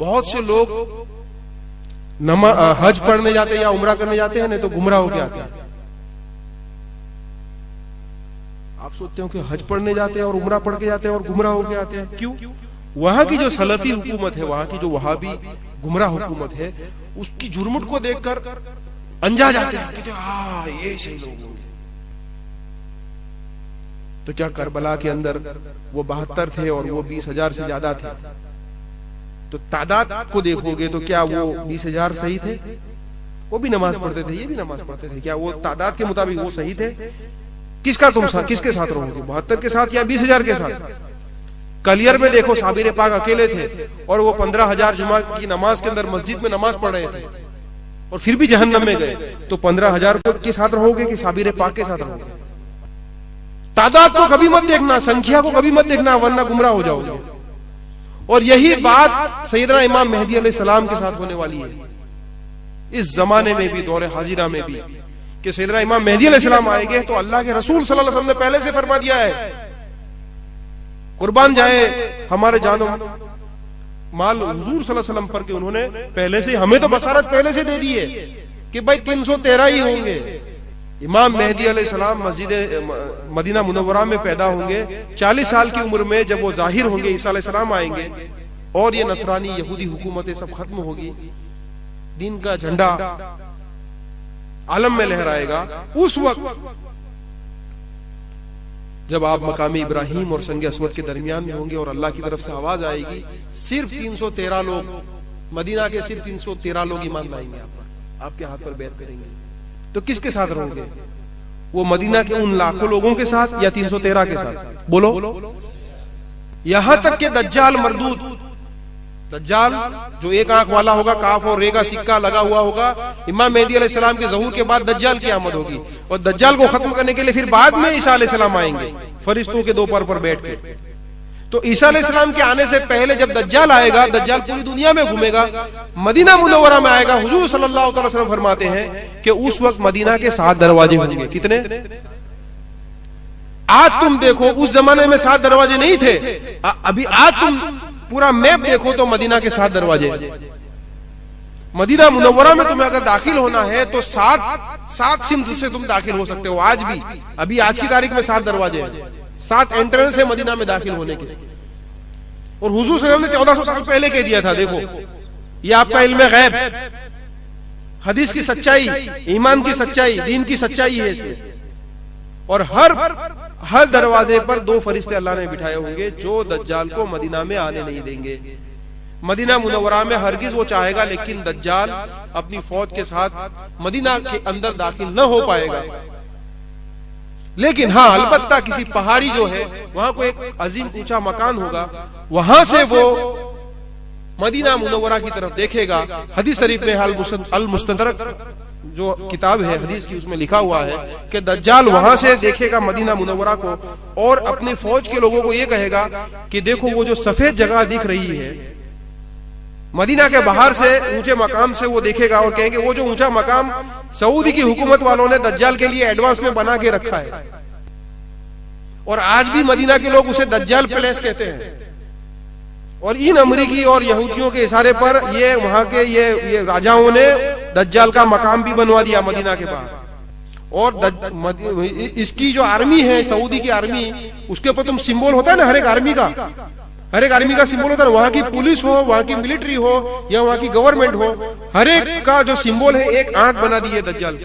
बहुत से लोग हज पढ़ने जाते हैं या उम्रा करने जाते हैं, नहीं तो गुमराह होके आते हैं। आप सोचते हो कि हज पढ़ने जाते हैं और उम्रा पढ़ के जाते हैं और गुमराह होके आते हैं, क्यों? वहां की जो सलफी हुकूमत है, वहां की जो वहाबी गुमराह हुकूमत है, उसकी जुर्मुट को देखकर अंजा जाते हैं, कहते हाँ ये सही लोग होंगे। तो क्या करबला के अंदर वो 72 थे और वो 20,000 से ज्यादा थे, तो तादाद को देखोगे तो क्या वो 20,000 सही थे? वो भी नमाज पढ़ते थे, ये भी नमाज पढ़ते थे, क्या वो तादाद के मुताबिक वो सही थे? किसके साथ रहोगे, 72 के साथ या 20,000 के साथ? कलियर में देखो, साबिर पाक अकेले थे और वो 15,000 जुमा की नमाज के अंदर मस्जिद में नमाज पढ़ रहे थे और फिर भी जहन्नम में गए। तो 15,000 के साथ रहोगे कि साबिर पाक के साथ रहोगे? तादाद को कभी मत देखना, संख्या को कभी मत देखना, वरना गुमराह हो जाओगे। और यही बात सैयदना इमाम मेहदी अलैहिस्सलाम के साथ होने वाली है इस जमाने में भी, दौरे हाजिरा में भी, कि सैयदना इमाम मेहदी अलैहिस्सलाम आएंगे तो अल्लाह के रसूल सल्लल्लाहु अलैहि वसल्लम ने पहले से फरमा दिया है, कुर्बान जाए हमारे जानो माल हुजूर सल्लल्लाहु अलैहि वसल्लम पर, कि उन्होंने पहले से, हमें तो बसारत पहले से दे दी है कि भाई 313 ही होंगे। इमाम मेहदी अलैहिस्सलाम मस्जिद मदीना मुनव्वरा में पैदा होंगे, 40 साल की उम्र में जब वो जाहिर होंगे, ईसा अलैहिस्सलाम आएंगे और ये नसरानी यहूदी हुकूमतें सब खत्म होगी, दीन का झंडा आलम में लहराएगा। उस वक्त जब आप मकामी इब्राहिम और संगे अस्वद के दरमियान में होंगे और अल्लाह की तरफ से आवाज आएगी, सिर्फ 313 लोग, मदीना के सिर्फ 313 लोग ईमान लाएंगे आप पर, आपके हाथ पर बैत करेंगे। तो किसके साथ रहोगे? वो मदीना के उन लाखों लोगों के साथ या 313 के साथ? बोलो। यहां तक के दज्जाल मरदूद, दज्जाल जो एक आंख वाला होगा, काफ और रे का सिक्का लगा हुआ होगा, इमाम मेहदी अलैहिस्सलाम के ज़हूर के बाद दज्जाल की आमद होगी और दज्जाल को खत्म करने के लिए फिर बाद में ईसा अलैहिस्सलाम आएंगे फरिश्तों के 2 पर बैठ के। तो ईसा अलैहिस्सलाम के आने से पहले जब दज्जाल आएगा, दज्जाल पूरी दुनिया में घूमेगा, मदीना मुनव्वरा में आएगा। हुजूर सल्लल्लाहु अलैहि वसल्लम फरमाते हैं कि उस वक्त मदीना के 7 दरवाजे होंगे। कितने? आज तुम देखो, उस जमाने में 7 दरवाजे नहीं थे। अभी आज तुम पूरा मैप देखो तो मदीना के 7 दरवाजे। मदीना मुनव्वरा में तुम्हें अगर दाखिल होना है तो 7 सिम्त से तुम दाखिल हो सकते हो। आज भी, अभी आज की तारीख में 7 दरवाजे हैं, 7 एंट्रेंस है मदीना में दाखिल होने के। और हुजूर सल्लल्लाहु अलैहि वसल्लम ने 1400 साल पहले कह दिया था। देखो, ये आपका इल्म गैब, हदीस की सच्चाई, ईमान की सच्चाई, दीन की सच्चाई है इसमें। और हर दरवाजे पर 2 फरिश्ते अल्लाह ने बिठाए होंगे जो दज्जाल को मदीना में आने नहीं देंगे। मदीना मुनव्वरा में हरगिज वो चाहेगा, लेकिन दज्जाल अपनी फौज के साथ मदीना के अंदर दाखिल न हो पाएगा। लेकिन हाँ, अलबत्ता किसी पहाड़ी जो है वहां को एक अजीम ऊंचा मकान होगा, वहां से वो मदीना मुनव्वरा की तरफ देखेगा। हदीस शरीफ में अल मुस्तदरक जो किताब है हदीस की, उसमें लिखा हुआ है कि दज्जाल वहां से देखेगा मदीना मुनव्वरा को और अपनी फौज के लोगों को यह कहेगा कि देखो वो जो सफेद जगह दिख रही है, मदीना के बाहर से ऊंचे मकाम से वो देखेगा और कहेंगे वो जो ऊंचा मकाम सऊदी की हुकूमत वालों ने दज्जाल के लिए एडवांस में बना के रखा है। और आज भी मदीना के लोग उसे दज्जाल पैलेस कहते हैं। और इन अमरीकी और यहूदियों के इशारे पर ये वहां के ये राजाओं ने दज्जाल का मकाम भी बनवा दिया मदीना के बाहर। और इसकी जो आर्मी है, सऊदी की आर्मी, उसके ऊपर तुम सिंबल होता है ना, हर एक आर्मी का सिंबल होता है। वहां की पुलिस हो, वहां की मिलिट्री हो या वहां की गवर्नमेंट हो, हर एक का जो सिंबल है एक आंख बना दी है दज्जाल की।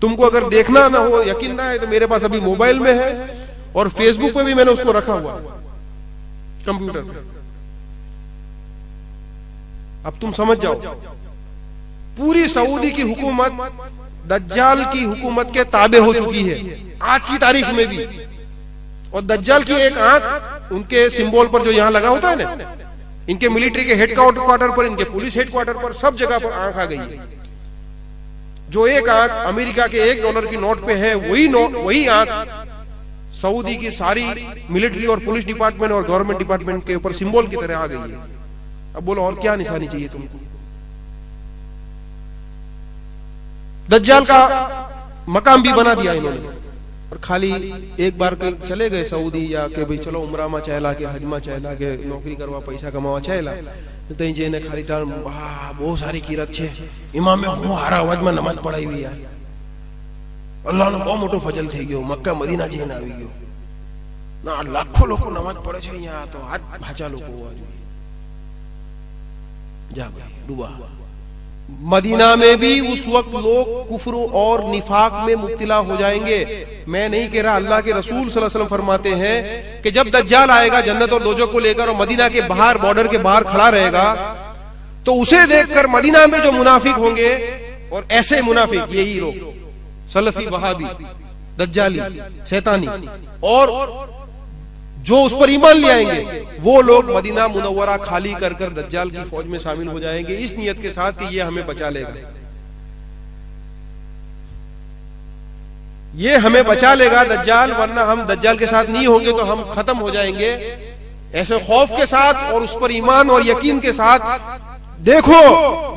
तुमको अगर देखना ना हो, यकीन ना है, तो मेरे पास अभी मोबाइल में है और फेसबुक पे भी मैंने उसको रखा हुआ कंप्यूटर पे। अब तुम समझ जाओ, पूरी सऊदी की हुकूमत दज्जाल की हुकूमत के ताबे हो चुकी है आज की तारीख में भी। और दज्जाल की एक आंख उनके सिंबल पर जो यहां लगा होता है ना, इनके मिलिट्री के हेडक्वार्टर पर, इनके पुलिस हेडक्वार्टर पर, सब जगह पर आंख आ गई है। जो एक आंख अमेरिका के $1 की नोट पे है, वही आंख सऊदी की सारी मिलिट्री और पुलिस डिपार्टमेंट और गवर्नमेंट डिपार्टमेंट के ऊपर सिंबल की तरह आ गई है। अब बोलो और क्या निशानी चाहिए तुमको? दज्जाल का मकाम भी बना दिया इन्होंने। और खाली एक बार चले गए सऊदी या के भाई चलो उमरा में चहला के हज में चहला के नौकरी करवा पैसा कमावा चहला तई जेने खाली टाइम वाह बहुत सारी कीरत छे इमाम में હું હારા અવાજમાં નમાજ પઢાવી યાર અલ્લાહનો બહુ મોટો ફજલ થઈ ગયો મક્કા મદીના જઈને આવી ગયો ના લાખો લોકો નમાજ પઢે છે અહીંયા તો આજ ભાચા લોકો હોવા જોઈએ जा भाई डूबा। मदीना में भी उस वक्त लोग कुफ्र और निफाक में मुब्तला हो जाएंगे। मैं नहीं कह रहा, अल्लाह के रसूल सल्लल्लाहु अलैहि वसल्लम फरमाते हैं कि जब दज्जाल आएगा जन्नत और दोजख को लेकर और मदीना के बाहर बॉर्डर के बाहर खड़ा रहेगा तो उसे देखकर मदीना में जो मुनाफिक होंगे, और ऐसे मुनाफिक यही लोग सलफी वहाबी दज्जाली शैतानी और जो उस पर ईमान ले आएंगे, वो लोग मदीना मुनव्वरा खाली कर कर दज्जाल की फौज में शामिल हो जाएंगे इस नियत के साथ कि ये हमें बचा लेगा, ये हमें बचा लेगा दज्जाल, वरना हम दज्जाल के साथ नहीं होंगे तो हम खत्म हो जाएंगे। ऐसे खौफ के साथ और उस पर ईमान और यकीन के साथ देखो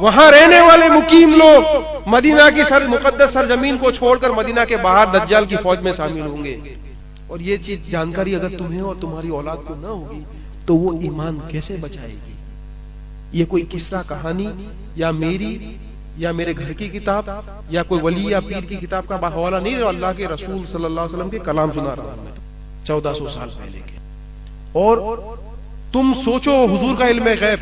वहां रहने वाले मुकीम लोग मदीना की मुकद्दस सरजमीन को छोड़कर मदीना के बाहर दज्जाल की फौज में शामिल होंगे। और ये चीज जानकारी अगर तुम्हें और तुम्हारी औलाद को ना होगी तो वो ईमान कैसे बचाएगी? ये कोई किस्सा कहानी या मेरी या मेरे घर की किताब या कोई वली या पीर की किताब का हवाला नहीं, अल्लाह के रसूल सल्लल्लाहु अलैहि वसल्लम के कलाम सुना रहा हूं मैं 1400 साल पहले के। और तुम सोचो हुजूर का इल्म गैब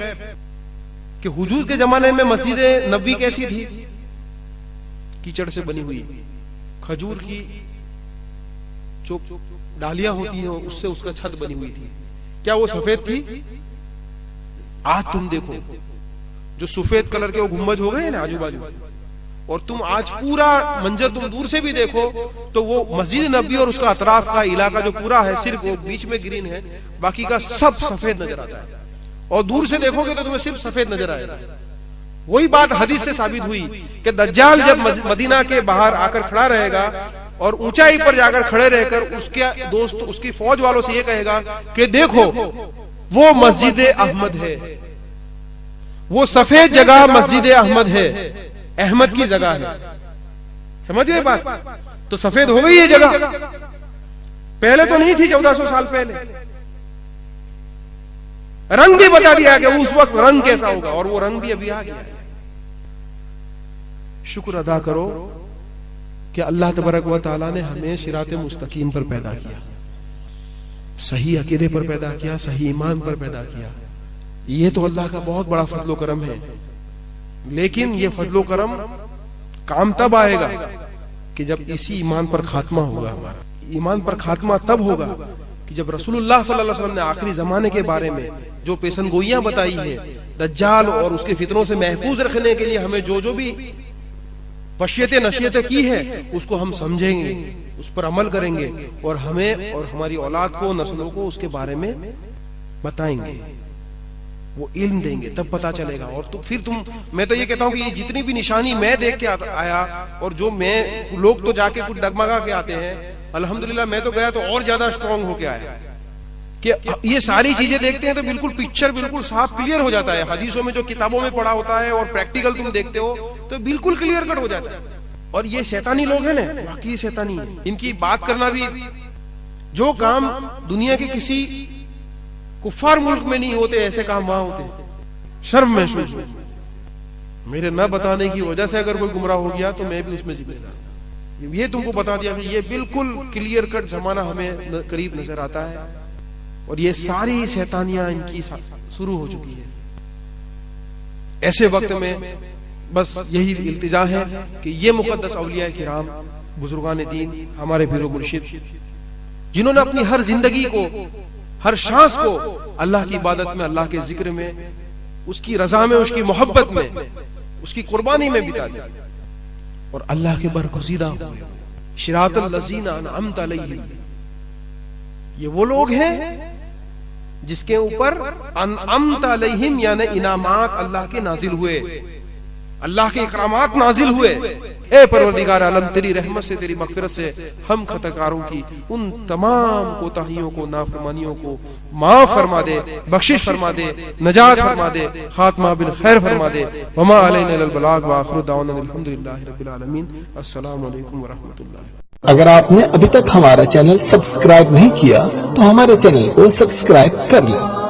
कि हुजूर के जमाने में मस्जिद नबवी कैसी थी? कीचड़ से बनी हुई, खजूर की जो डालियां होती हैं उससे उसका छत बनी हुई थी। क्या वो सफेद थी? आज तुम देखो जो सफेद कलर के वो गुंबज हो गए ना आजू बाजू, और तुम आज पूरा मंजर तुम दूर से भी देखो तो वो मस्जिद नबी और उसका अतराफ का इलाका जो पूरा है, सिर्फ वो बीच में ग्रीन है, बाकी का सब सफेद नजर आता है। और दूर से देखोगे तो तुम्हें सिर्फ सफेद नजर आएगा। वही बात हदीस से साबित हुई कि दज्जाल जब मदीना के बाहर आकर खड़ा रहेगा और ऊंचाई पर जाकर खड़े रहकर उसके दोस्त उसकी फौज वालों से ये कहेगा कि देखो वो मस्जिद अहमद है, वो सफेद जगह मस्जिद अहमद है, अहमद की जगह है। समझ गए बात? तो सफेद हो गई ये जगह, पहले तो नहीं थी 1400 साल पहले। रंग भी बता दिया कि उस वक्त रंग कैसा होगा, और वो रंग भी अभी आ गया है। शुक्र अदा करो कि अल्लाह तबारक व तआला ने हमें सिराते मुस्तकीम पर पैदा किया, सही अकीदे पर पैदा किया, सही ईमान पर पैदा किया। ये तो अल्लाह का बहुत बड़ा फजलो करम है। लेकिन ये फजलो करम काम तब आएगा कि जब इसी ईमान पर खात्मा होगा। हमारा ईमान पर खात्मा तब होगा कि जब रसूलुल्लाह सल्लल्लाहु अलैहि वसल्लम ने आखिरी जमाने के बारे में जो पेशनगोइयां बताई है, दज्जाल और उसके फितनों से महफूज रखने के लिए हमें जो जो भी वशियतें नसीहतें की है उसको हम समझेंगे, उस पर अमल करेंगे और हमें और हमारी औलाद को, नस्लों को उसके बारे में बताएंगे, वो इल्म देंगे, तब पता चलेगा। और तो फिर मैं तो ये कहता हूँ कि ये जितनी भी निशानी मैं देख के आया और जो मैं लोग तो जाके कुछ डगमगा के आते हैं, अल्हम्दुलिल्लाह मैं तो गया तो और ज्यादा स्ट्रांग होके आया कि ये सारी चीजें देखते हैं तो बिल्कुल पिक्चर बिल्कुल साफ क्लियर हो जाता है। हदीसों में जो किताबों में पढ़ा होता है और प्रैक्टिकल तुम देखते हो तो बिल्कुल क्लियर कट हो जाता है। और ये शैतानी लोग हैं ना, वाकई शैतानी है। इनकी बात करना भी, जो काम दुनिया के किसी कुफार मुल्क में नहीं होते ऐसे काम वहां होते। शर्म महसूस मेरे न बताने की वजह से अगर कोई गुमराह हो गया तो मैं भी उसमें जिम्मेदार। ये तुमको बता दिया कि ये बिल्कुल क्लियर कट जमाना हमें करीब नजर आता है और ये सारी शैतानियां इनकी शुरू हो चुकी है। ऐसे वक्त में बस यही इल्तिजा है कि ये मुकद्दस औलिया किराम, बुजुर्गान दीन, हमारे पीर मुर्शिद, जिन्होंने अपनी हर जिंदगी को, हर सांस को अल्लाह की इबादत में, अल्लाह के जिक्र में, उसकी रजा में, उसकी मोहब्बत में, उसकी कुर्बानी में बिता दिया और अल्लाह के बरगुज़ीदा हुए। शिरातल लज़ीना अनअमत अलैहिम, ये वो लोग हैं जिसके ऊपर अनअमत अलैहिम यानी इनामात अल्लाह के नाजिल हुए, अल्लाह के इकरामात नाजिल हुए। ए परवरदिगार आलम, तेरी रहमत से, तेरी मगफिरत से हम खताकारों की उन तमाम कोताहियों को, नाफरमानियों को माफ फरमा दे, बख्शिश फरमा दे, नजात फरमा दे, खात्मा बिल खैर फरमा दे। वमा अलैना इल्लल बलाग व आखिरु दावाना अल्हम्दुलिल्लाहि रब्बिल आलमीन। अस्सलामु अलैकुम व रहमतुल्लाह। अगर आपने अभी तक हमारा चैनल सब्सक्राइब नहीं किया तो हमारे चैनल को सब्सक्राइब कर लें